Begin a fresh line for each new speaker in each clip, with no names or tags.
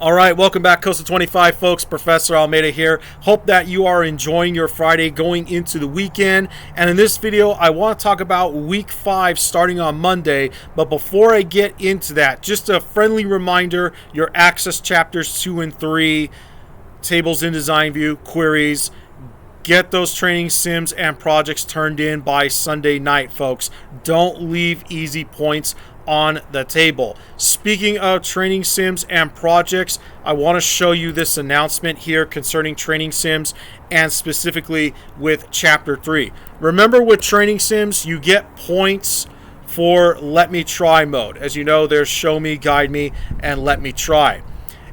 All right, welcome back, COSA 25, folks. Professor Almeida here. Hope that you are enjoying your Friday going into the weekend. And in this video, I want to talk about week 5 starting on Monday. But before I get into that, just a friendly reminder, your Access chapters 2 and 3, tables in design view, queries. Get those training sims and projects turned in by Sunday night, folks. Don't leave easy points on the table. Speaking of training sims and projects, I want to show you this announcement here concerning training sims and specifically with chapter 3. Remember, with training sims, you get points for let me try mode. As you know, there's show me, guide me, and let me try.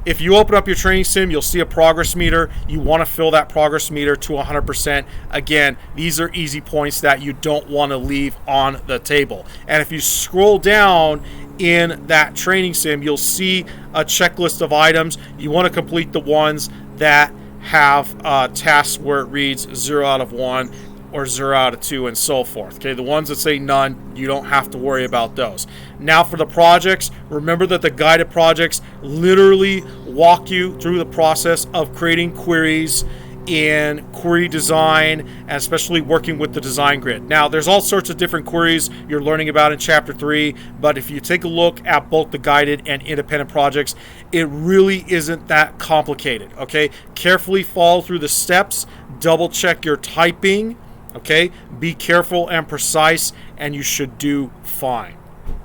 If you open up your training sim, you'll see a progress meter. You want to fill that progress meter to 100%. Again, these are easy points that you don't want to leave on the table. And if you scroll down in that training sim, you'll see a checklist of items. You want to complete the ones that have tasks where it reads 0 out of 1 or 0 out of 2 and so forth. Okay, the ones that say none, you don't have to worry about those. Now for the projects, remember that the guided projects literally walk you through the process of creating queries in query design, and especially working with the design grid. Now there's all sorts of different queries you're learning about in chapter 3, but if you take a look at both the guided and independent projects, it really isn't that complicated. Okay, carefully follow through the steps, double check your typing. Okay, be careful and precise, and you should do fine.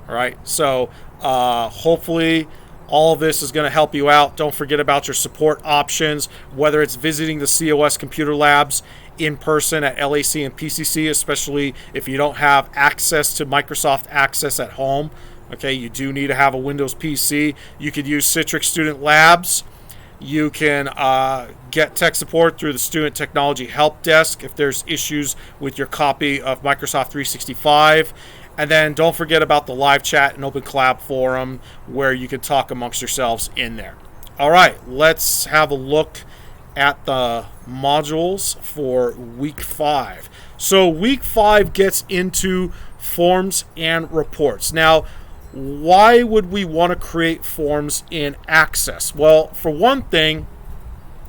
All right, so hopefully all of this is going to help you out. Don't forget about your support options, whether it's visiting the COS computer labs in person at LAC and PCC, especially if you don't have access to Microsoft Access at home. Okay, you do need to have a Windows PC. You could use Citrix Student Labs. You can get tech support through the Student Technology Help Desk if there's issues with your copy of Microsoft 365. And then don't forget about the live chat and open collab forum where you can talk amongst yourselves in there. All right, let's have a look at the modules for week 5. So week 5 gets into forms and reports. Now, why would we want to create forms in Access? Well, for one thing,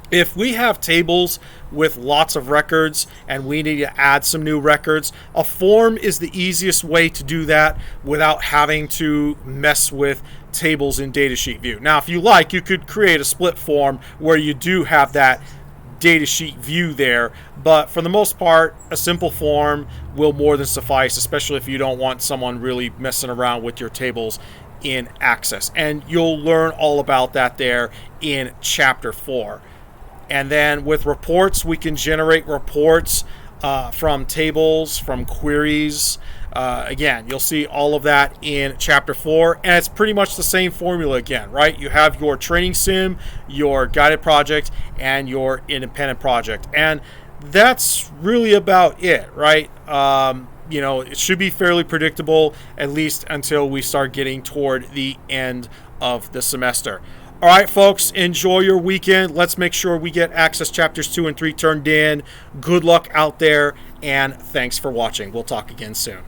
if we have tables with lots of records and we need to add some new records, a form is the easiest way to do that without having to mess with tables in datasheet view. Now, if you like, you could create a split form where you do have that datasheet view there, but for the most part, a simple form will more than suffice, especially if you don't want someone really messing around with your tables in Access. And you'll learn all about that there in chapter 4. And then with reports, we can generate reports from tables, from queries. Again, you'll see all of that in chapter 4, and it's pretty much the same formula again, right? You have your training sim, your guided project, and your independent project, and that's really about it, right? You know, it should be fairly predictable, at least until we start getting toward the end of the semester. All right, folks, enjoy your weekend. Let's make sure we get Access chapters 2 and 3 turned in. Good luck out there, and thanks for watching. We'll talk again soon.